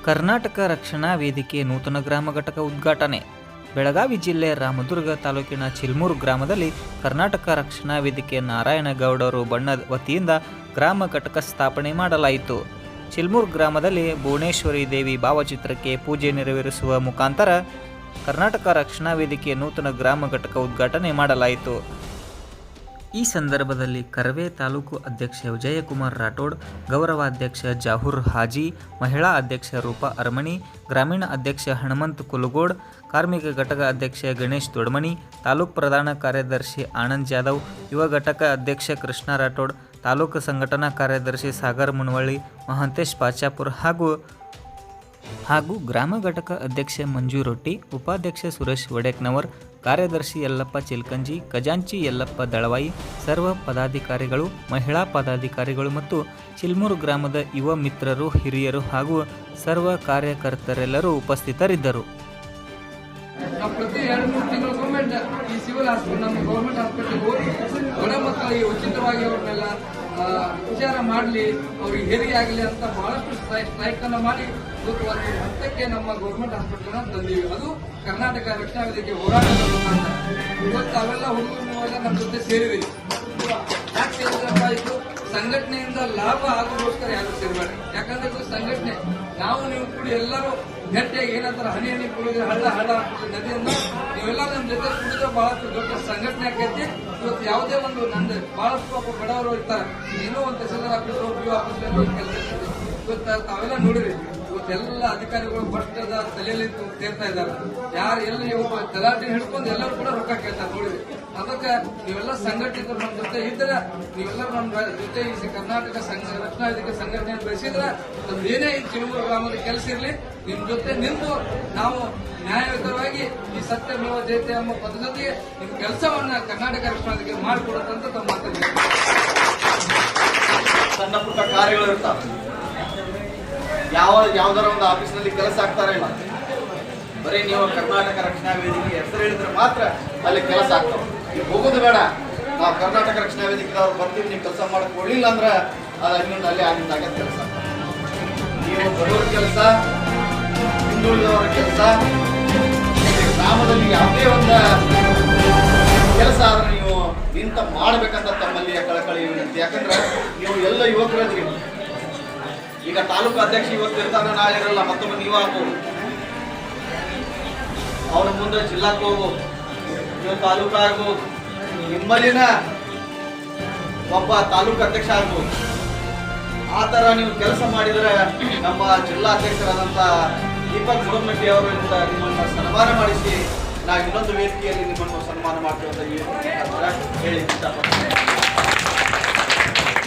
ಕರ್ನಾಟಕ ರಕ್ಷಣಾ ವೇದಿಕೆ ನೂತನ ಗ್ರಾಮ ಘಟಕ ಉದ್ಘಾಟನೆ. ಬೆಳಗಾವಿ ಜಿಲ್ಲೆ ರಾಮದುರ್ಗ ತಾಲೂಕಿನ ಚಿಲ್ಮೂರು ಗ್ರಾಮದಲ್ಲಿ ಕರ್ನಾಟಕ ರಕ್ಷಣಾ ವೇದಿಕೆ ನಾರಾಯಣಗೌಡರು ಬಣ್ಣದ ವತಿಯಿಂದ ಗ್ರಾಮ ಘಟಕ ಸ್ಥಾಪನೆ ಮಾಡಲಾಯಿತು. ಚಿಲ್ಮೂರು ಗ್ರಾಮದಲ್ಲಿ ಭುವನೇಶ್ವರಿ ದೇವಿ ಭಾವಚಿತ್ರಕ್ಕೆ ಪೂಜೆ ನೆರವೇರಿಸುವ ಮುಖಾಂತರ ಕರ್ನಾಟಕ ರಕ್ಷಣಾ ವೇದಿಕೆ ನೂತನ ಗ್ರಾಮ ಘಟಕ ಉದ್ಘಾಟನೆ ಮಾಡಲಾಯಿತು. ಈ ಸಂದರ್ಭದಲ್ಲಿ ಕರವೇ ತಾಲೂಕು ಅಧ್ಯಕ್ಷ ವಿಜಯಕುಮಾರ್ ರಾಠೋಡ್, ಗೌರವಾಧ್ಯಕ್ಷ ಜಾಹೂರ್ ಹಾಜಿ, ಮಹಿಳಾ ಅಧ್ಯಕ್ಷ ರೂಪಾ ಅರಮಣಿ, ಗ್ರಾಮೀಣ ಅಧ್ಯಕ್ಷ ಹನುಮಂತ್ ಕುಲಗೋಡ್, ಕಾರ್ಮಿಕ ಘಟಕ ಅಧ್ಯಕ್ಷ ಗಣೇಶ್ ದೊಡ್ಮನಿ, ತಾಲೂಕು ಪ್ರಧಾನ ಕಾರ್ಯದರ್ಶಿ ಆನಂದ್ ಜಾಧವ್, ಯುವ ಘಟಕ ಅಧ್ಯಕ್ಷ ಕೃಷ್ಣ ರಾಠೋಡ್, ತಾಲೂಕು ಸಂಘಟನಾ ಕಾರ್ಯದರ್ಶಿ ಸಾಗರ್ ಮುನವಳ್ಳಿ, ಮಹಾಂತೇಶ್ ಪಾಚಾಪುರ್ ಹಾಗೂ ಗ್ರಾಮ ಘಟಕ ಅಧ್ಯಕ್ಷ ಮಂಜು ರೊಟ್ಟಿ, ಉಪಾಧ್ಯಕ್ಷ ಸುರೇಶ್ ವಡೇಕ್ನವರ್, ಕಾರ್ಯದರ್ಶಿ ಯಲ್ಲಪ್ಪ ಚಿಲ್ಕಂಜಿ, ಖಜಾಂಚಿ ಯಲ್ಲಪ್ಪ ದಳವಾಯಿ, ಸರ್ವ ಪದಾಧಿಕಾರಿಗಳು, ಮಹಿಳಾ ಪದಾಧಿಕಾರಿಗಳು ಮತ್ತು ಚಿಲ್ಮೂರು ಗ್ರಾಮದ ಯುವ ಮಿತ್ರರು, ಹಿರಿಯರು ಹಾಗೂ ಸರ್ವ ಕಾರ್ಯಕರ್ತರೆಲ್ಲರೂ ಉಪಸ್ಥಿತರಿದ್ದರು. ಪ್ರತಿ 2-3 ತಿಂಗಳಿಗೊಮ್ಮೆ ಈ ಸಿವಿಲ್ ಹಾಸ್ಪಿಟಲ್ ನಮ್ಮ ಗೌರ್ಮೆಂಟ್ ಹಾಸ್ಪಿಟಲ್ಗೆ ಹೋಗಿ ಬಡ ಮಕ್ಕಳಿಗೆ ಉಚಿತವಾಗಿ ಅವ್ರನ್ನೆಲ್ಲ ವಿಚಾರ ಮಾಡಲಿ, ಅವ್ರಿಗೆ ಹೆರಿಗೆ ಆಗಲಿ ಅಂತ ಬಹಳಷ್ಟು ಸ್ಟ್ರೈಕ್ ಅನ್ನು ಮಾಡಿ ಇವತ್ತು ಒಂದು ಹಂತಕ್ಕೆ ನಮ್ಮ ಗೌರ್ಮೆಂಟ್ ಹಾಸ್ಪಿಟಲ್ ತಂದೀವಿ. ಅದು ಕರ್ನಾಟಕ ರಕ್ಷಣಾ ವೇದಿಕೆ ಹೋರಾಟದ ಮುಖಾಂತರ. ಇವತ್ತು ಅವೆಲ್ಲ ಹುಡುಗರು ನಮ್ಮ ಜೊತೆ ಸೇರಿವೆ. ಯಾಕೆ ಸೇರಿದ್ರಪ್ಪ? ಇದು ಸಂಘಟನೆಯಿಂದ ಲಾಭ ಆಗೋಗೋಸ್ಕರ ಯಾರು ಸೇರಬೇಡಿ. ಯಾಕಂದ್ರೆ ಇದು ಸಂಘಟನೆ, ನಾವು ನೀವು ಕೂಡಿ ಎಲ್ಲರೂ ಗಟ್ಟಿಯಾಗಿ ಏನಂತಾರೆ ಹನಿ ಹನಿ ಕುಡಿದ್ರೆ ಹಳ್ಳ ಆಗ್ತದೆ ನದಿಯನ್ನ, ನೀವೆಲ್ಲ ನಮ್ಮ ಜೊತೆ ಕುಡಿದ್ರೆ ಬಹಳಷ್ಟು ದೊಡ್ಡ ಸಂಘಟನೆ ಆಕೈತಿ. ಇವತ್ತು ಯಾವುದೇ ಒಂದು ನಂದು ಬಹಳಷ್ಟು ಪಾಪ ಬಡವರು ಇರ್ತಾರೆ, ಏನೋ ಒಂದು ತಹಸೀಲ್ದಾರ್ ಆಫೀಸ್ ಪಿ ಆಫೀಸ್ ಕೆಲಸ ಇವತ್ತು ತಾವೆಲ್ಲ ನೋಡಿರಿ. ಇವತ್ತೆಲ್ಲ ಅಧಿಕಾರಿಗಳು ಭ್ರಷ್ಟದ ತಲೆಯಲ್ಲಿ ಸೇರ್ತಾ ಇದ್ದಾರೆ. ಯಾರು ಎಲ್ಲಿ ತಲಾಟೆ ಹಿಡ್ಕೊಂಡು ಎಲ್ಲರೂ ಕೂಡ ರೊಕ್ಕ ಕೇಳ್ತಾರೆ ನೋಡಿರಿ. ಅದಕ್ಕೆ ನೀವೆಲ್ಲ ಸಂಘಟಿತರು ನಮ್ಮ ಜೊತೆ ಇದ್ರೆ, ನೀವೆಲ್ಲರೂ ನಮ್ಮ ಜೊತೆ ಈ ಕರ್ನಾಟಕ ರಕ್ಷಣಾ ವೇದಿಕೆ ಸಂಘಟನೆ ಬೆಳೆಸಿದ್ರೆ ನಮ್ದು ಏನೇ ಈ ಚಿಲ್ಮೂರು ಗ್ರಾಮದ ಕೆಲಸ ಇರಲಿ ನಿಮ್ ಜೊತೆ ನಿಂತು ನಾವು ನ್ಯಾಯಯುತವಾಗಿ ಈ ಸತ್ಯಮೇವ ಜಯತೆ ಎಂಬ ಪದ್ಧತಿಗೆ ನಿಮ್ ಕೆಲಸವನ್ನ ಕರ್ನಾಟಕ ರಕ್ಷಣಾ ವೇದಿಕೆ ಮಾಡಿಕೊಡುತ್ತಂತ ತಮ್ಮ ಮಾತಾಡ್ತಾರೆ. ಸಣ್ಣ ಪುಟ್ಟ ಕಾರ್ಯಗಳು ಇರ್ತಾವೆ, ಯಾವ್ದಾರ ಒಂದು ಆಫೀಸ್ನಲ್ಲಿ ಕೆಲಸ ಆಗ್ತಾರ ಇಲ್ಲ, ಬರೀ ನೀವು ಕರ್ನಾಟಕ ರಕ್ಷಣಾ ವೇದಿಕೆ ಹೆಸರು ಹೇಳಿದ್ರೆ ಮಾತ್ರ ಅಲ್ಲಿ ಕೆಲಸ ಆಗ್ತಾವೆ. ನೀವು ಹೋಗೋದು ಬೇಡ, ನಾವು ಕರ್ನಾಟಕ ರಕ್ಷಣಾ ವೇದಿಕೆದವ್ರು ಬರ್ತೀವಿ, ನೀವು ಕೆಲಸ ಮಾಡಕ್ ಕೊಡ್ಲಿಲ್ಲ ಅಂದ್ರೆ ಅದು ಇನ್ನೊಂದು ಅಲ್ಲಿ ಆಗಿದ್ದಾಗ ಕೆಲಸ. ನೀವು ಬಡವರ ಕೆಲಸ, ಹಿಂದುಳಿದವರ ಕೆಲಸ, ಗ್ರಾಮದಲ್ಲಿ ಯಾವುದೇ ಒಂದು ಕೆಲಸ ಆದ್ರೆ ನೀವು ನಿಂತ ಮಾಡ್ಬೇಕಂತ ತಮ್ಮಲ್ಲಿ ಕಳಕಳಿ ವಿನಂತಿ. ಯಾಕಂದ್ರೆ ನೀವು ಎಲ್ಲ ಯುವಕರದ್ರಿ. ಈಗ ತಾಲೂಕು ಅಧ್ಯಕ್ಷ ಇವತ್ತು ಇರ್ತಾನೆ, ನಾಳೆ ಇರಲ್ಲ, ಮತ್ತೊಮ್ಮೆ ನೀವು ಆಗ್ಬೋದು. ಅವನ ಮುಂದೆ ಜಿಲ್ಲಾಕ್ಕೆ ಹೋಗ್ಬೋದು, ನೀವು ತಾಲೂಕು ಆಗ್ಬೋದು, ನಿಮ್ಮಲ್ಲಿನ ಒಬ್ಬ ತಾಲೂಕು ಅಧ್ಯಕ್ಷ ಆಗ್ಬೋದು. ಆ ಥರ ನೀವು ಕೆಲಸ ಮಾಡಿದರೆ ನಮ್ಮ ಜಿಲ್ಲಾಧ್ಯಕ್ಷರಾದಂಥ ದೀಪಕ್ ಮುರಮಟ್ಟಿ ಅವರು ನಿಮ್ಮನ್ನು ಸನ್ಮಾನ ಮಾಡಿಸಿ ನಾವು ಇನ್ನೊಂದು ವೇದಿಕೆಯಲ್ಲಿ ನಿಮ್ಮನ್ನು ಸನ್ಮಾನ ಮಾಡ್ತೇವೆ ಅಂತ ಹೇಳಿ ಇಷ್ಟಪಡ್ತೀನಿ.